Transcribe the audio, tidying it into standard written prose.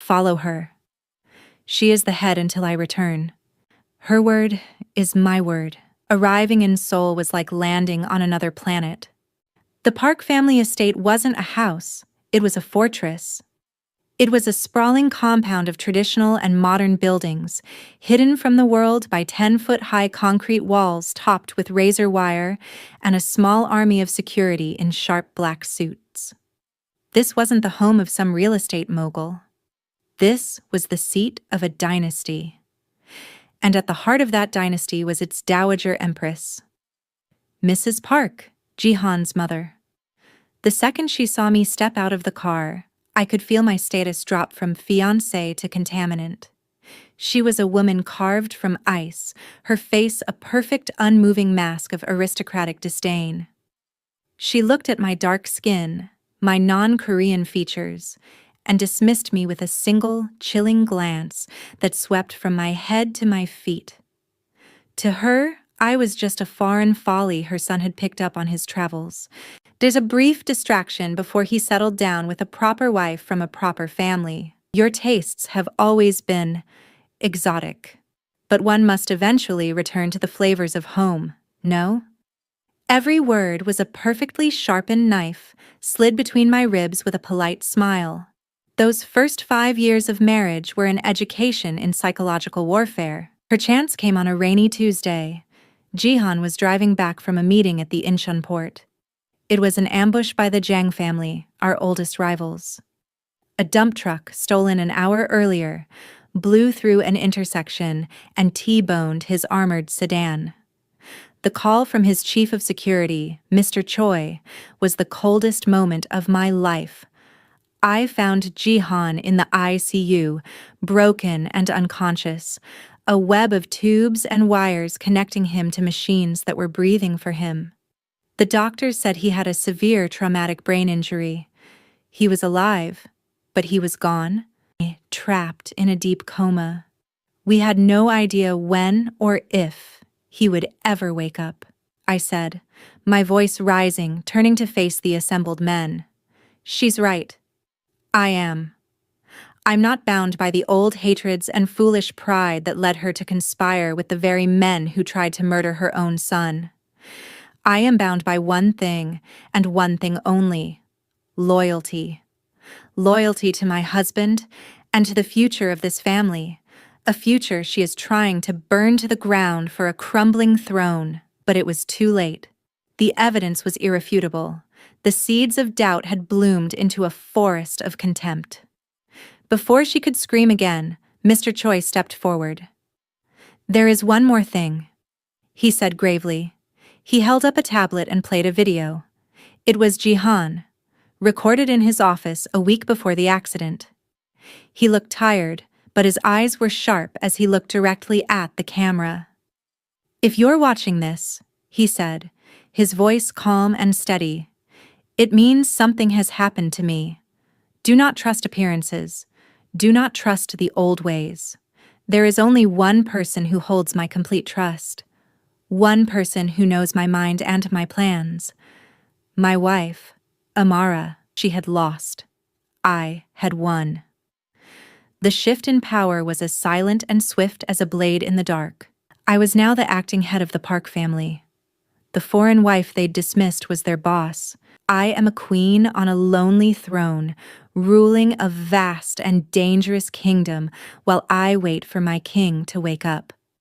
Follow her. She is the head until I return. Her word is my word. Arriving in Seoul was like landing on another planet. The Park family estate wasn't a house, it was a fortress. It was a sprawling compound of traditional and modern buildings, hidden from the world by 10-foot-high concrete walls topped with razor wire and a small army of security in sharp black suits. This wasn't the home of some real estate mogul. This was the seat of a dynasty. And at the heart of that dynasty was its dowager empress, Mrs. Park, Jihan's mother. The second she saw me step out of the car, I could feel my status drop from fiancé to contaminant. She was a woman carved from ice, her face a perfect unmoving mask of aristocratic disdain. She looked at my dark skin, my non-Korean features, and dismissed me with a single, chilling glance that swept from my head to my feet. To her, I was just a foreign folly her son had picked up on his travels. There's a brief distraction before he settled down with a proper wife from a proper family. Your tastes have always been exotic. But one must eventually return to the flavors of home, no? Every word was a perfectly sharpened knife, slid between my ribs with a polite smile. Those first 5 years of marriage were an education in psychological warfare. Her chance came on a rainy Tuesday. Jihan was driving back from a meeting at the Incheon port. It was an ambush by the Jang family, our oldest rivals. A dump truck, stolen an hour earlier, blew through an intersection and T-boned his armored sedan. The call from his chief of security, Mr. Choi, was the coldest moment of my life. I found Jihan in the ICU, broken and unconscious, a web of tubes and wires connecting him to machines that were breathing for him. The doctors said he had a severe traumatic brain injury. He was alive, but he was gone, trapped in a deep coma. We had no idea when or if he would ever wake up, I said, my voice rising, turning to face the assembled men. She's right. I am. I'm not bound by the old hatreds and foolish pride that led her to conspire with the very men who tried to murder her own son. I am bound by one thing, and one thing only: loyalty. Loyalty to my husband and to the future of this family, a future she is trying to burn to the ground for a crumbling throne. But it was too late. The evidence was irrefutable. The seeds of doubt had bloomed into a forest of contempt. Before she could scream again, Mr. Choi stepped forward. "There is one more thing," he said gravely. He held up a tablet and played a video. It was Jihan, recorded in his office a week before the accident. He looked tired, but his eyes were sharp as he looked directly at the camera. "If you're watching this," he said, his voice calm and steady, "it means something has happened to me. Do not trust appearances. Do not trust the old ways. There is only one person who holds my complete trust. One person who knows my mind and my plans. My wife, Amara." She had lost. I had won. The shift in power was as silent and swift as a blade in the dark. I was now the acting head of the Park family. The foreign wife they'd dismissed was their boss. I am a queen on a lonely throne, ruling a vast and dangerous kingdom while I wait for my king to wake up.